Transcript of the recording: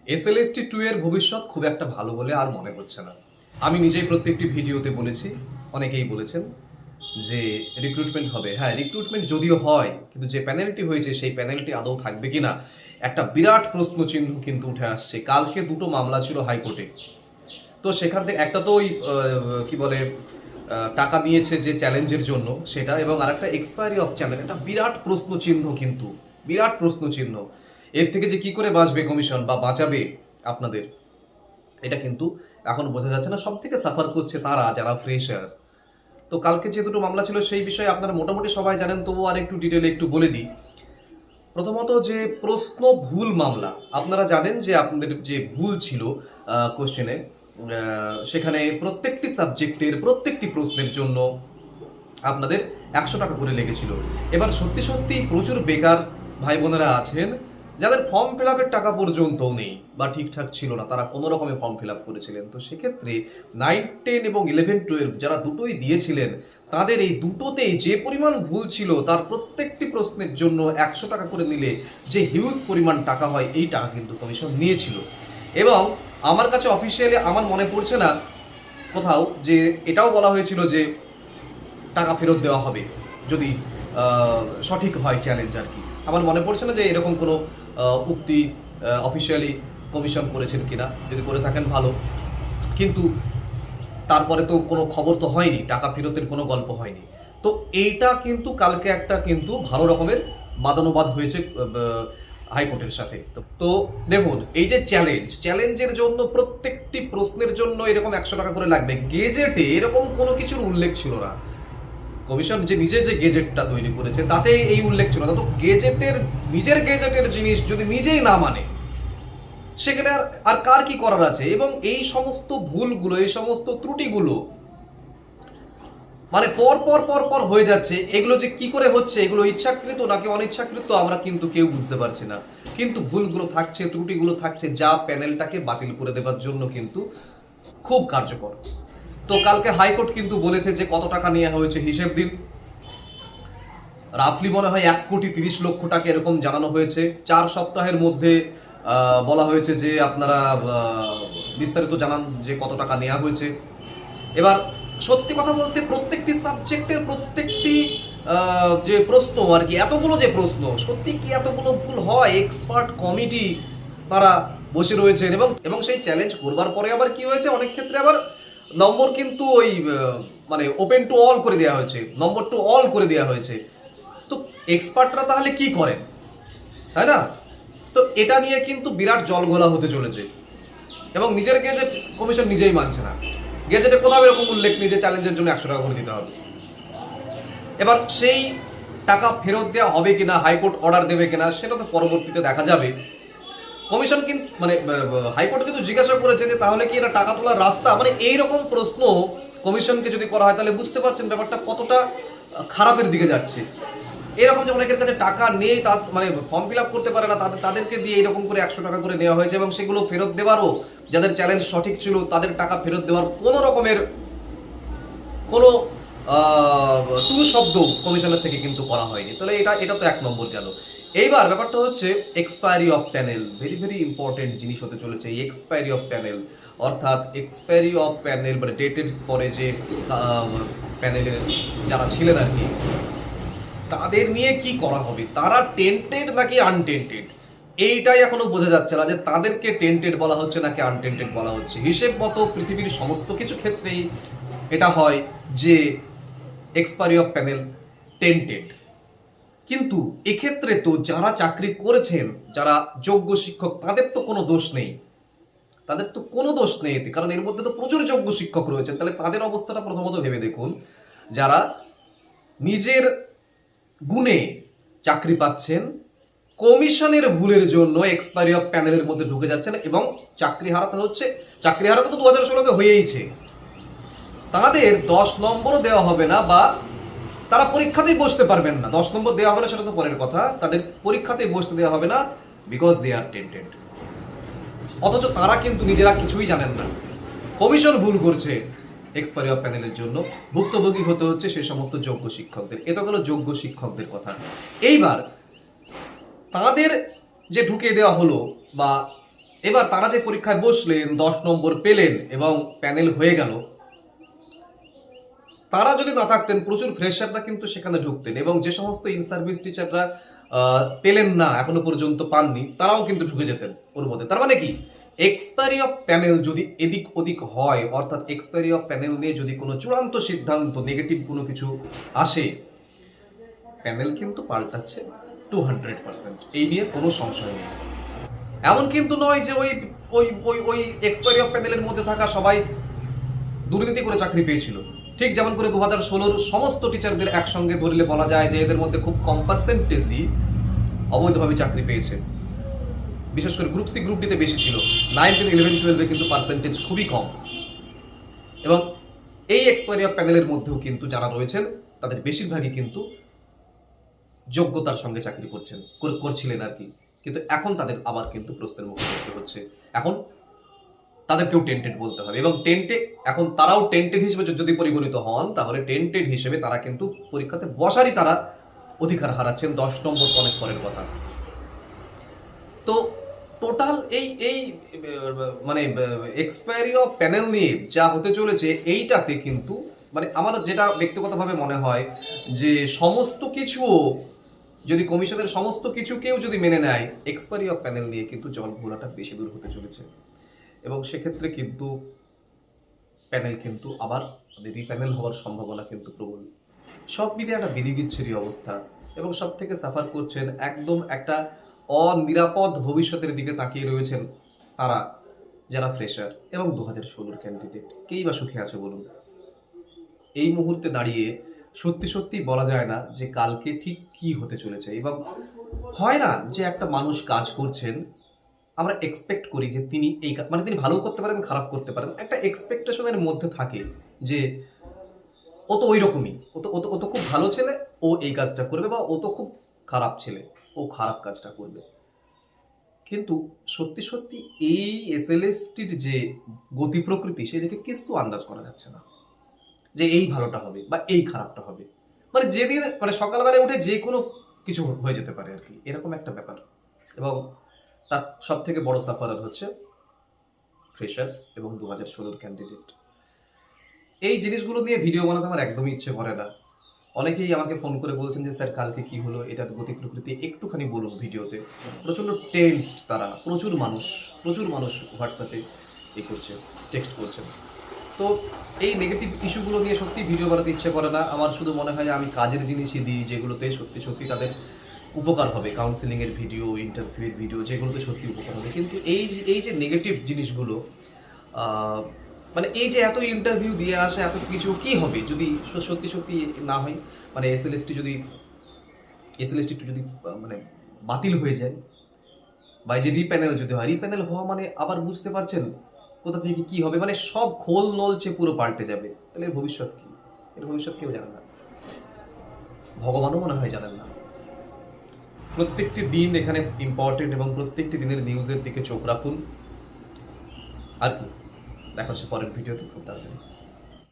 SLST2 এর ভবিষ্যৎ খুব একটা ভালো বলে আর মনে হচ্ছে না। আমি নিজেই প্রত্যেকটি ভিডিওতে বলেছি, অনেকেই বলেছেন যে রিক্রুটমেন্ট হবে। হ্যাঁ, রিক্রুটমেন্ট যদিও হয়, কিন্তু যে প্যানেলটি হয়েছে সেই প্যানেলটি আদৌ থাকবে কিনা একটা বিরাট প্রশ্ন চিহ্ন কিন্তু উঠে আসছে। কালকে দুটো মামলা ছিল হাইকোর্টে। তো সেখান থেকে একটা তো ওই কি বলে টাকা নিয়েছে যে চ্যালেঞ্জের জন্য সেটা, এবং আরেকটা এক্সপায়ারি অফ চ্যানেল। একটা বিরাট প্রশ্ন চিহ্ন, কিন্তু বিরাট প্রশ্ন চিহ্ন। এর থেকে যে কি করে বাঁচবে কমিশন বা বাঁচাবে আপনাদের, এটা কিন্তু এখন বোঝা যাচ্ছে না। সব থেকে সাফার করছে তারা যারা ফ্রেশার। তো কালকে যে দুটো মামলা ছিল সেই বিষয়ে আপনারা মোটামুটি সবাই জানেন, তবুও আর একটু ডিটেলে একটু বলে দিই। প্রথমত যে প্রশ্ন ভুল মামলা, আপনারা জানেন যে আপনাদের যে ভুল ছিল কোশ্চেনে, সেখানে প্রত্যেকটি সাবজেক্টের প্রত্যেকটি প্রশ্নের জন্য আপনাদের 100 টাকা করে লেগেছিল। এবার সত্যি সত্যি প্রচুর বেকার ভাই বোনেরা আছেন যাদের ফর্ম ফিল আপের টাকা পর্যন্তও নেই বা ঠিকঠাক ছিল না, তারা কোনো রকমে ফর্ম ফিল আপ করেছিলেন। তো সেক্ষেত্রে 9, 10 এবং 11, 12 যারা দুটোই দিয়েছিলেন, তাদের এই দুটোতেই যে পরিমাণ ভুল ছিল তার প্রত্যেকটি প্রশ্নের জন্য 100 টাকা করে নিলে যে হিউজ পরিমাণ টাকা হয়, এই টাকা কিন্তু কমিশন নিয়েছিল। এবং আমার কাছে অফিসিয়ালি আমার মনে পড়ছে না কোথাও যে এটাও বলা হয়েছিল যে টাকা ফেরত দেওয়া হবে যদি সঠিক হয় চ্যালেঞ্জ আর কি। আমার মনে পড়ছে না যে এরকম কোনো উক্তি অফিসিয়ালি কমিশন করেছেন কিনা, যদি করে থাকেন ভালো। কিন্তু তারপরে তো কোনো খবর তো হয়নি, টাকা ফেরতের কোনো গল্প হয়নি। তো এইটা কিন্তু কালকে একটা কিন্তু ভালো রকমের বাদানুবাদ হয়েছে হাইকোর্টের সাথে। তো দেখুন, এই যে চ্যালেঞ্জের জন্য প্রত্যেকটি প্রশ্নের জন্য এরকম 100 টাকা করে লাগবে, গেজেটে এরকম কোনো কিছুর উল্লেখ ছিল না। কমিশন যে নিজে যে গেজেটটা তৈরি করেছে তাতে এই উল্লেখ ছিল না। তো নিজের গেজেটের জিনিস যদি নিজেই না মানে, সেখানে আর কার কি করার আছে? এবং এই সমস্ত ভুলগুলো, এই সমস্ত ত্রুটিগুলো মানে পর পর পর পর হয়ে যাচ্ছে। এগুলো যে কি করে হচ্ছে, এগুলো ইচ্ছাকৃত নাকি অনিচ্ছাকৃত আমরা কিন্তু কেউ বুঝতে পারছি না। কিন্তু ভুলগুলো থাকছে, ত্রুটিগুলো থাকছে, যা প্যানেলটাকে বাতিল করে দেওয়ার জন্য কিন্তু খুব কার্যকর। তো কালকে হাইকোর্ট কিন্তু বলেছে যে কত টাকা নেওয়া হয়েছে হিসেব দিন। রাফলি মনে হয় 1,30,00,000 টাকা এরকম জানানো হয়েছে। 4 সপ্তাহের মধ্যে বলা হয়েছে যে আপনারা বিস্তারিত জানান যে কত টাকা নেওয়া হয়েছে। এবার সত্যি কথা বলতে প্রত্যেকটি সাবজেক্টের প্রত্যেকটি যে প্রশ্ন আর কি, এতগুলো যে প্রশ্ন, সত্যি কি এতগুলো ভুল হয়? এক্সপার্ট কমিটি তারা বসে রয়েছেন, এবং সেই চ্যালেঞ্জ করবার পরে আবার কি হয়েছে, অনেক ক্ষেত্রে আবার নম্বর কিন্তু ওই মানে ওপেন টু অল করে দেওয়া হয়েছে, নম্বর টু অল করে দেওয়া হয়েছে। তো এক্সপার্টরা তাহলে কি করেন, তাই না? তো এটা নিয়ে কিন্তু বিরাট জলঘোলা হতে চলেছে। এবং নিজের গেজেট কমিশন নিজেই মানছে না। গেজেটে কোথাও এরকম উল্লেখ নেই যে চ্যালেঞ্জের জন্য 100 টাকা করে দিতে হবে। এবার সেই টাকা ফেরত দেওয়া হবে কিনা, হাইকোর্ট অর্ডার দেবে কিনা, সেটা তো পরবর্তীতে দেখা যাবে। কমিশন কিন্তু মানে হাইকোর্ট কিন্তু জিজ্ঞাসা করেছে যে তাহলে কি এটা টাকা তোলার রাস্তা, মানে এইরকম প্রশ্ন কমিশনকে যদি করা হয় তাহলে বুঝতে পারছেন ব্যাপারটা কতটা খারাপের দিকে যাচ্ছে। এরকম যে অনেকের কাছে টাকা নেই, তা মানে ফর্ম ফিল আপ করতে পারে না, তাদেরকে দিয়ে এরকম করে 100 টাকা করে নেওয়া হয়েছে, এবং সেগুলো ফেরত দেওয়ারও, যাদের চ্যালেঞ্জ সঠিক ছিল তাদের টাকা ফেরত দেওয়ার কোনো রকমের কোনো টু শব্দ কমিশনের থেকে কিন্তু করা হয়নি। তাহলে এটা তো 1 নম্বর গেল। এইবার ব্যাপারটা হচ্ছে expiry of panel. Very very important জিনিস হতে চলেছে এই এক্সপায়ারি অফ প্যানেল। অর্থাৎ এক্সপায়ারি অফ প্যানেল মানে ডেটের পরে যে প্যানেলের যারা ছিলেন আর কি, তাদের নিয়ে কি করা হবে, তারা টেন্টেড নাকি আনটেন্টেড, এইটাই এখনো বোঝা যাচ্ছে না যে তাদেরকে টেন্টেড বলা হচ্ছে নাকি আনটেন্টেড বলা হচ্ছে। হিসেব মতো পৃথিবীর সমস্ত কিছু ক্ষেত্রেই এটা হয় যে এক্সপায়ারি অফ প্যানেল টেন্টেড। কিন্তু এক্ষেত্রে তো যারা চাকরি করেছেন, যারা যোগ্য শিক্ষক, তাদের তো কোনো দোষ নেই, তাদের তো কোনো দোষ নেই এতে, কারণ এর মধ্যে তো প্রচুর যোগ্য শিক্ষক রয়েছেন। তাহলে তাদের অবস্থাটা প্রথমত ভেবে দেখুন, যারা নিজের গুণে চাকরি পাচ্ছেন, কমিশনের ভুলের জন্য এক্সপায়ারি অফ প্যানেলের মধ্যে ঢুকে যাচ্ছেন এবং চাকরি হারাতে হচ্ছে। চাকরি হারাতে তো 2016-তে হয়েইছে। তাদের 10 নম্বরও দেওয়া হবে না, বা তারা পরীক্ষাতেই বসতে পারবেন না। 10 নম্বর দেওয়া হবে না সেটা তো পরের কথা, তাদের পরীক্ষাতেই বসতে দেওয়া হবে না, বিকজ দে আর টেন্টেড। অথচ তারা কিন্তু নিজেরা কিছুই জানেন না, কমিশন ভুল করছে। এক্সপায়ারি অফ প্যানেলের জন্য ভুক্তভোগী হতে হচ্ছে সে সমস্ত যোগ্য শিক্ষকদের। এ তো গেল যোগ্য শিক্ষকদের কথা। এইবার তাদের যে ঢুকিয়ে দেওয়া হলো বা এবার তারা যে পরীক্ষায় বসলেন, 10 নম্বর পেলেন এবং প্যানেল হয়ে গেল, তারা যদি না থাকতেন প্রচুর ফ্রেশাররা কিন্তু সেখানে ঢুকতেন, এবং যে সমস্ত ইন সার্ভিস টিচাররা পেলেন না, এখনো পর্যন্ত পাননি, তারাও কিন্তু ঢুকে যেতেন ওর মধ্যে। তার মানে কি, এক্সপায়ারি অফ প্যানেল যদি এদিক ওদিক হয়, অর্থাৎ এক্সপায়ারি অফ প্যানেল নিয়ে যদি কোনো চূড়ান্ত সিদ্ধান্ত নেগেটিভ কোনো কিছু আসে, প্যানেল কিন্তু পাল্টাচ্ছে 200%, এই নিয়ে কোনো সংশয় নেই। এমন কিন্তু নয় যে ওই ওই ওই ওই এক্সপায়ারি অফ প্যানেলের মধ্যে থাকা সবাই দুর্নীতি করে চাকরি পেয়েছিল। ঠিক যেমন করে 2016 সমস্ত টিচারদের একসঙ্গে ধরলে বলা যায় যে এদের মধ্যে খুব কম পার্সেন্টেজই অবৈধভাবে চাকরি পেয়েছে। বিশেষ করে গ্রুপ সি গ্রুপ ডিতে বেশি ছিল, 9, 10, 11, 12 কিন্তু পার্সেন্টেজ খুবই কম। এবং এই এক্সপায়ারি অফ প্যানেলের মধ্যেও কিন্তু যারা রয়েছেন তাদের বেশিরভাগই কিন্তু যোগ্যতার সঙ্গে চাকরি করছিলেন আর কি। কিন্তু এখন তাদের আবার কিন্তু প্রশ্নের মুখে পড়তে হচ্ছে। এখন তাদেরকেও টেন্টেড বলতে হবে, এবং এখন তারাও টেন্টেড হিসেবে যদি পরিগণিত হন, তাহলে টেন্টেড হিসেবে তারা কিন্তু পরীক্ষাতে বসারই তারা অধিকার হারাচ্ছেন, 10 নম্বর অনেক পরের কথা। তো টোটাল এই মানে এক্সপায়ারি অফ প্যানেল নিয়ে যা হতে চলেছে, এইটাতে কিন্তু মানে আমার যেটা ব্যক্তিগতভাবে মনে হয় যে সমস্ত কিছুও যদি কমিশনের সমস্ত কিছুকেও যদি মেনে নেয়, এক্সপায়ারি অফ প্যানেল নিয়ে কিন্তু জল ঘোলাটা বেশি দূর হতে চলেছে, এবং সেক্ষেত্রে কিন্তু প্যানেল কিন্তু আবার রিপ্যানেল হওয়ার সম্ভাবনা কিন্তু প্রবল। সব মিলিয়ে একটা বিধিবিচ্ছিরি অবস্থা, এবং সব থেকে সাফার করছেন একদম একটা অনিরাপদ ভবিষ্যতের দিকে তাকিয়ে রয়েছেন তারা, যারা ফ্রেশার এবং 2016 ক্যান্ডিডেট। কেই বা সুখে আছে বলুন? এই মুহূর্তে দাঁড়িয়ে সত্যি সত্যি বলা যায় না যে কালকে ঠিক কি হতে চলেছে। এবং হয় না যে একটা মানুষ কাজ করছেন, আমরা এক্সপেক্ট করি যে তিনি মানে তিনি ভালো করতে পারেন, খারাপ করতে পারেন, একটা এক্সপেকটেশনের মধ্যে থাকে যে ও তো ওই রকমই, ও তো খুব ভালো ছেলে, ও এই কাজটা করবে, বা ও তো খুব খারাপ ছেলে, ও খারাপ কাজটা করবে। কিন্তু সত্যি সত্যি এই এসএলএসটির যে গতি প্রকৃতি, সেই দিকে কিছু আন্দাজ করা যাচ্ছে না যে এই ভালোটা হবে বা এই খারাপটা হবে। মানে যেদিন মানে সকালবেলায় উঠে যে কোনো কিছু হয়ে যেতে পারে আর কি, এরকম একটা ব্যাপার। এবং তার সব থেকে বড় সাফারার হচ্ছে ফ্রেশার্স এবং 2016 ক্যান্ডিডেট। এই জিনিসগুলো নিয়ে ভিডিও বানাতে আমার একদমই ইচ্ছে করে না। অনেকেই আমাকে ফোন করে বলছেন যে স্যার কালকে কি হলো, এটার গতি প্রকৃতি একটুখানি বলুন ভিডিওতে। প্রচণ্ড টেন্সড তারা, প্রচুর মানুষ হোয়াটসঅ্যাপে করছে, টেক্সট করছেন। তো এই নেগেটিভ ইস্যুগুলো নিয়ে সত্যি ভিডিও বানাতে ইচ্ছে করে না। আমার শুধু মনে হয় যে আমি কাজের জিনিসই দিই যেগুলোতে সত্যি সত্যি তাদের উপকার হবে, কাউন্সিলিংয়ের ভিডিও, ইন্টারভিউয়ের ভিডিও, যেগুলোতে সত্যি উপকার হবে। কিন্তু এই যে নেগেটিভ জিনিসগুলো, মানে এই যে এত ইন্টারভিউ দিয়ে আসে, এত কিছু, কি হবে যদি সত্যি না হয়? মানে এসএলএসটি যদি মানে বাতিল হয়ে যায়, বা যে রিপ্যানেল যদি হয়, রিপ্যানেল হওয়া মানে আবার বুঝতে পারছেন কোথা থেকে কি হবে, মানে সব খোল নলচে পুরো পাল্টে যাবে। তাহলে এর ভবিষ্যৎ কি? এর ভবিষ্যৎ কেউ জানে না, ভগবানও মনে হয় জানেন না। প্রত্যেকটি দিন এখানে ইম্পর্টেন্ট, এবং প্রত্যেকটি দিনের নিউজের দিকে চোখ রাখুন। আর কি, দেখা হচ্ছে পরের ভিডিওতে খুব তাড়াতাড়ি।